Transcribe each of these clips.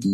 Yo,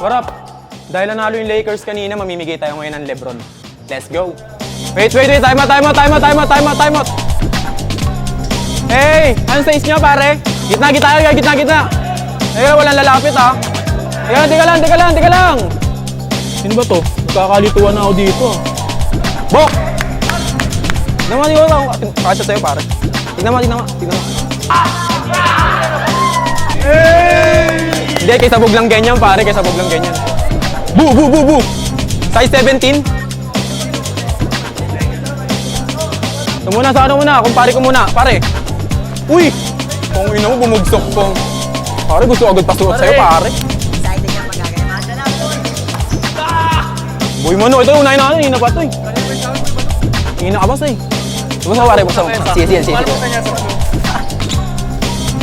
what up? Dahil nanalo yung Lakers kanina, mamimigay tayo ngayon ng Lebron. Let's go! Wait, time out! Hey! Anong size nyo, pare? Gitna! Eh, walang lalapit, ha? Ayan, teka lang! Sino ba to? Nagkakalituan na ako dito. Bok! Tignan mo. Kasya sa'yo, pare. Tignan mo. Hey! Hindi, kaysa bug lang ganyan, pare. Boo! Size 17. Ito muna, sa ano muna? Kumpare ko muna, pare. Uy! Kung ina mo, bumugsok ko. Pare, gusto agad pasuot sa'yo, pare. Excited ka magagaya. Madala po. Boy mo, ito unahin na hina pa ito eh. Hina ka ba sa'yo? Basta pare, basta. Sige.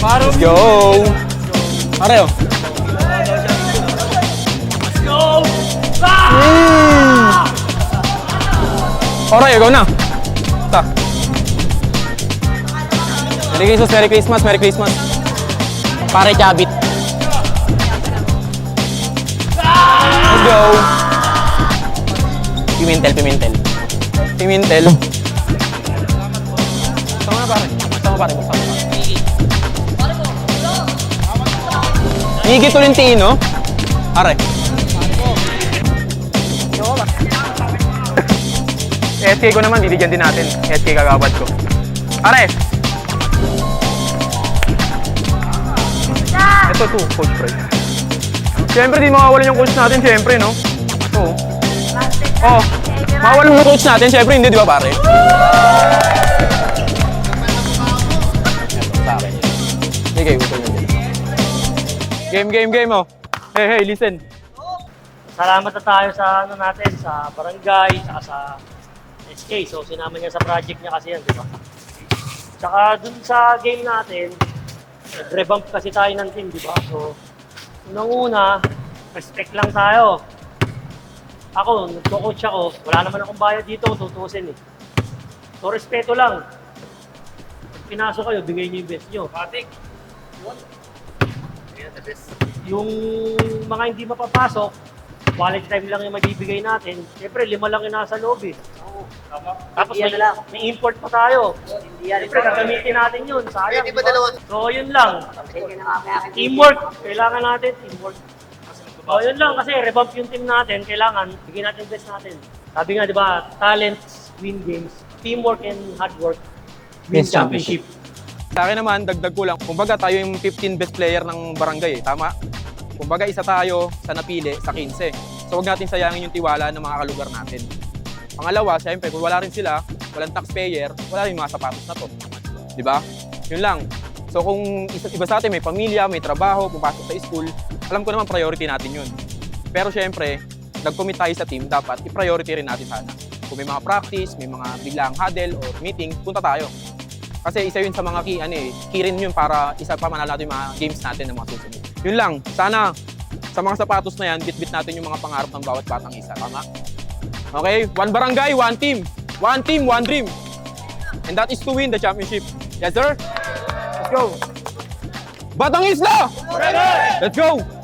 Let's go! Pare, oh. Alright, go na. Ta. Merry Christmas. Pare Chabit. Let's go. Pimentel. Sama na pare. Higit Tolentino. Pare. SK ko naman, bibigyan din natin. SK kagawad ko. Pare! Ito, Coach Fred. Siyempre, di makawalan yung coach natin, siyempre, no? Oo. Oh, makawalan yung coach natin, siyempre, hindi, di ba, pare? Sa akin. Sige, gusto nyo dyan. Game, oh. Hey, listen. Salamat na tayo sa natin, sa barangay, sa SK. So, sinama niya sa project niya kasi yan, di ba? Tsaka dun sa game natin, nag-revamp kasi tayo ng team, di ba? So, unang-una, respect lang tayo. Ako, nagko-coach ako, wala naman akong bayad dito, tutusin eh. So, respeto lang. Pag pinasok kayo, bigay niyo yung best niyo. Patik! Yung mga hindi mapapasok, quality time lang yung magbibigay natin. Siyempre, 5 lang yung nasa loob eh. Tapos may import pa tayo. Siyempre, gagamitin natin yun. Sayang, di ba? So, yun lang. Teamwork. Kailangan natin teamwork. So, yun lang. Kasi revamp yung team natin. Kailangan, bigyan natin best natin. Sabi nga, di ba, talents win games. Teamwork and hard work win championship. Sa akin naman, dagdag ko lang. Kumbaga, tayo yung 15 best player ng barangay eh. Tama? Kumbaga, isa tayo sa napili sa 15. So, huwag natin sayangin yung tiwala ng mga kalugar natin. Pangalawa, siyempre, kung wala rin sila, walang taxpayer, wala rin mga sapatos na to. Di ba? Yun lang. So, kung iba sa atin may pamilya, may trabaho, pumapasok sa school, alam ko naman priority natin yun. Pero siyempre, nag-commit tayo sa team, dapat i-priority rin natin sana Kung may mga practice, may mga biglang huddle or meeting, punta tayo. Kasi isa yun sa mga key rin yun para isa pa manalo natin yung mga games natin ng mga susunod. Yun lang, sana sa mga sapatos na yan, bit-bit natin yung mga pangarap ng bawat batang isa. Tama? Okay? One barangay, one team. One team, one dream. And that is to win the championship. Yes, sir? Let's go. Batang Isla! Let's go!